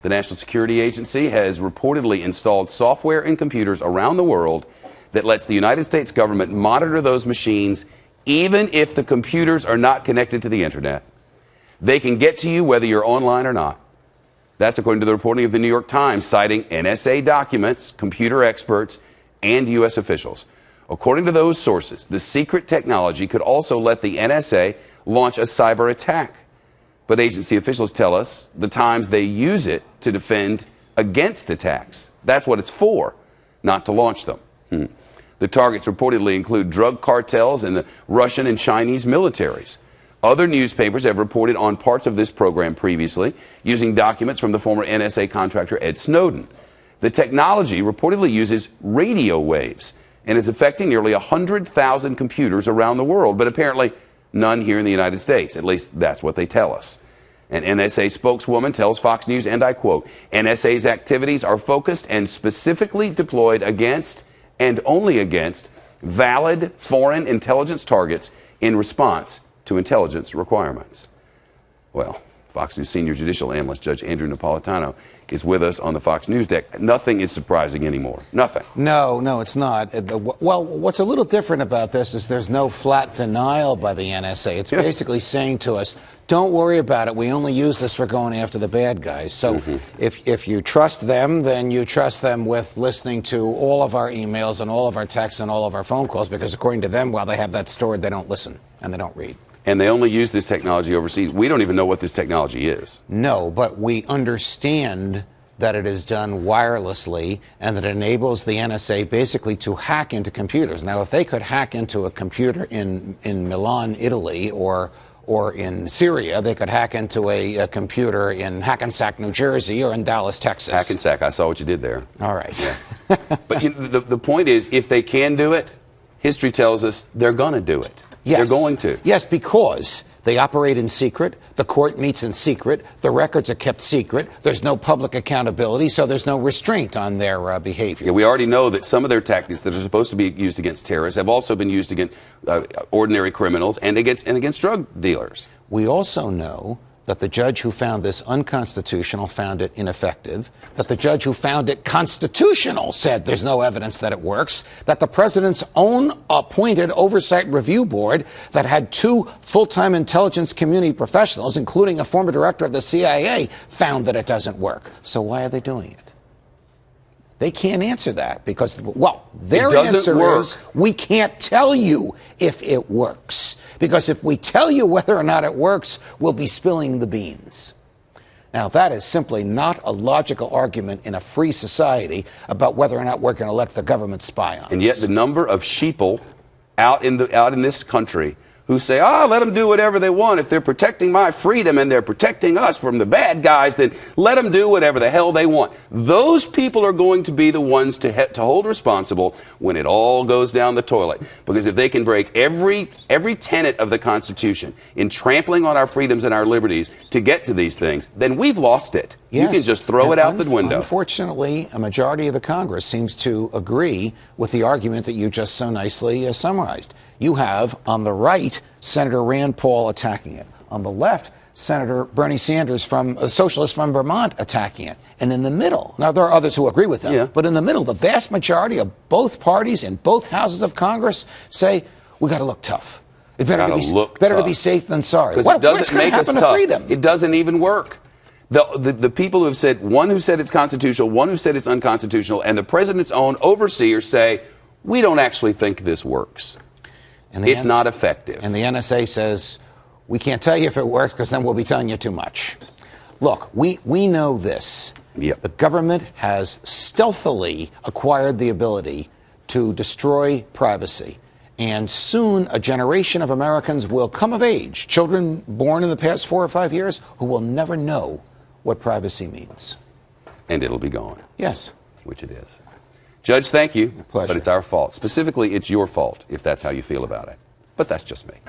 The National Security Agency has reportedly installed software in computers around the world that lets the United States government monitor those machines even if the computers are not connected to the internet. They can get to you whether you're online or not. That's according to the reporting of the New York Times, citing NSA documents, computer experts, and U.S. officials. According to those sources, the secret technology could also let the NSA launch a cyber attack. But agency officials tell us the times they use it to defend against attacks. That's what it's for, not to launch them. The targets reportedly include drug cartels and the Russian and Chinese militaries. Other newspapers have reported on parts of this program previously, using documents from the former NSA contractor Ed Snowden. The technology reportedly uses radio waves and is affecting nearly 100,000 computers around the world, but apparently none here in the United States. At least that's what they tell us. An NSA spokeswoman tells Fox News, and I quote, "NSA's activities are focused and specifically deployed against and only against valid foreign intelligence targets in response to intelligence requirements." Well, Fox News senior judicial analyst Judge Andrew Napolitano is with us on the Fox News deck. Nothing is surprising anymore. Nothing. No, it's not. Well, what's a little different about this is there's no flat denial by the NSA. It's basically saying to us, don't worry about it. We only use this for going after the bad guys. So if you trust them, then you trust them with listening to all of our emails and all of our texts and all of our phone calls, because according to them, while they have that stored, they don't listen and they don't read. And they only use this technology overseas. We don't even know what this technology is. No, but we understand that it is done wirelessly and that it enables the NSA basically to hack into computers. Now, if they could hack into a computer in Milan, Italy, or in Syria, they could hack into a computer in Hackensack, New Jersey, or in Dallas, Texas. Hackensack, I saw what you did there. All right. Yeah. But the point is, if they can do it, history tells us they're going to do it. Yes. They're going to. Yes, because they operate in secret. The court meets in secret. The records are kept secret. There's no public accountability, so there's no restraint on their behavior. Yeah, we already know that some of their tactics that are supposed to be used against terrorists have also been used against ordinary criminals and against drug dealers. We also know that the judge who found this unconstitutional found it ineffective, that the judge who found it constitutional said there's no evidence that it works, that the president's own appointed oversight review board that had 2 full-time intelligence community professionals, including a former director of the CIA, found that it doesn't work. So why are they doing it? They can't answer that because, well, their answer is, we can't tell you if it works. Because if we tell you whether or not it works, we'll be spilling the beans. Now, that is simply not a logical argument in a free society about whether or not we're going to let the government spy on us. And yet the number of sheeple out in this country who say, let them do whatever they want. If they're protecting my freedom and they're protecting us from the bad guys, then let them do whatever the hell they want. Those people are going to be the ones to hold responsible when it all goes down the toilet. Because if they can break every tenet of the Constitution in trampling on our freedoms and our liberties to get to these things, then we've lost it. Yes. You can just throw it out the window. Unfortunately, a majority of the Congress seems to agree with the argument that you just so nicely summarized. You have, on the right, Senator Rand Paul attacking it. On the left, Senator Bernie Sanders, a socialist from Vermont, attacking it. And in the middle, now there are others who agree with them, but in the middle, the vast majority of both parties in both houses of Congress say, we got to look tough. It better to be safe than sorry. Because it doesn't make us tough. It doesn't even work. The people who have said, one who said it's constitutional, one who said it's unconstitutional, and the president's own overseers say, we don't actually think this works. It's not effective. And the NSA says, we can't tell you if it works because then we'll be telling you too much. Look, we know this. Yep. The government has stealthily acquired the ability to destroy privacy. And soon a generation of Americans will come of age, children born in the past 4 or 5 years, who will never know what privacy means. And it'll be gone. Yes. Which it is. Judge, thank you. Pleasure. But it's our fault. Specifically, it's your fault if that's how you feel about it. But that's just me.